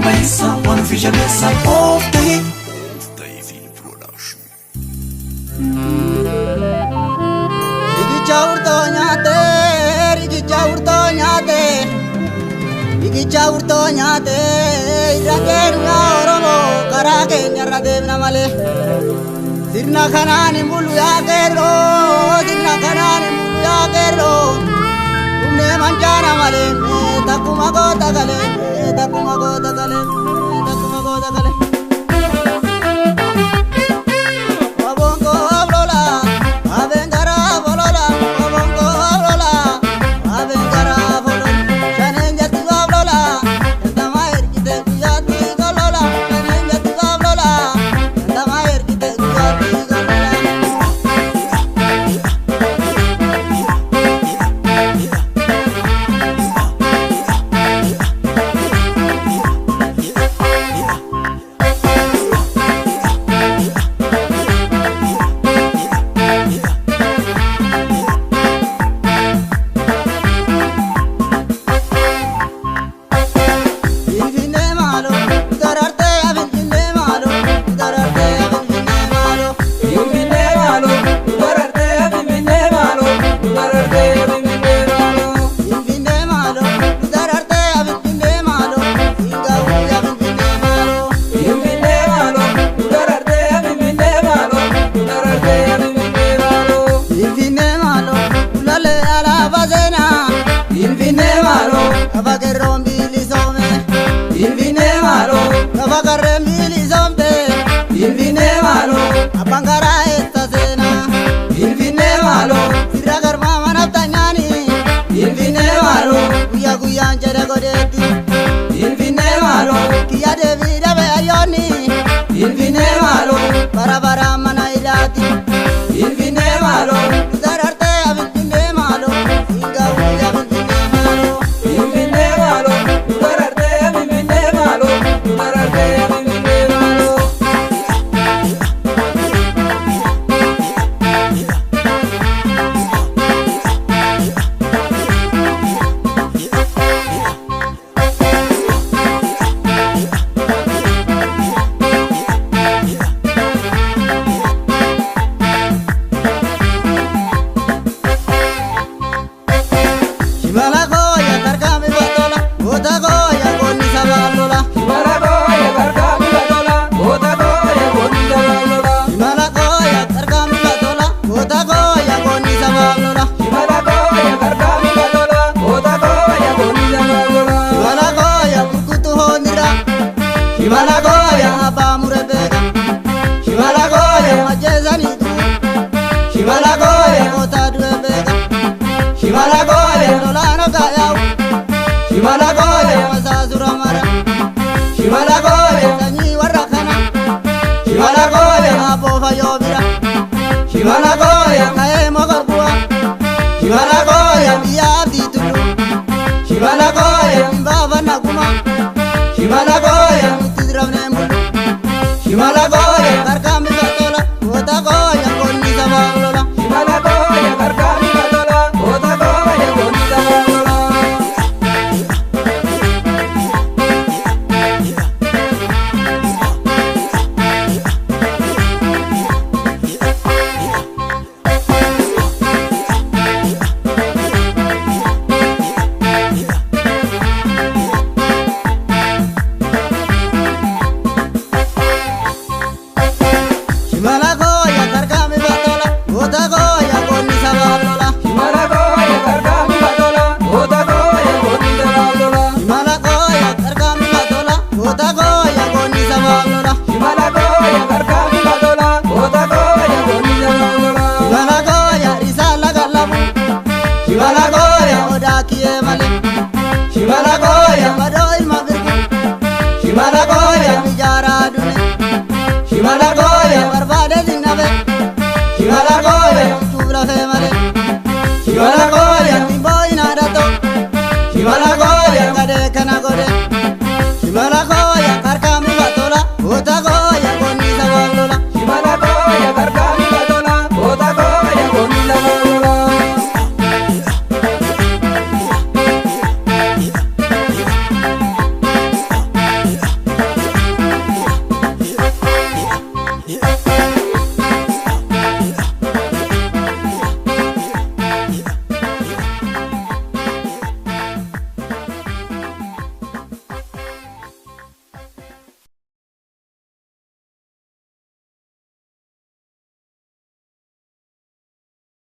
Mesa, one fish a mesa of the Davy production. Rigicha urto nyate, irakeru ya oromo, karake nyaradem namale. Sirna kanani mulu ya kero, sirna kanani mulu ya kero. Tumne manjana male, takumago tagale, takumago tagale, takumago tagale. Wabongo ablola, abengara bolola, wabongo ablola, abengara bolola. Shanenja tu ablola, entamaer kite kuyati golola. Shanenja tu ablola, entamaer kite kuyati golola. Bara bara mana irati, infine malo, dararte infine malo, inga uya infine malo, infine malo, dararte infine malo, dararte infine malo. Shimala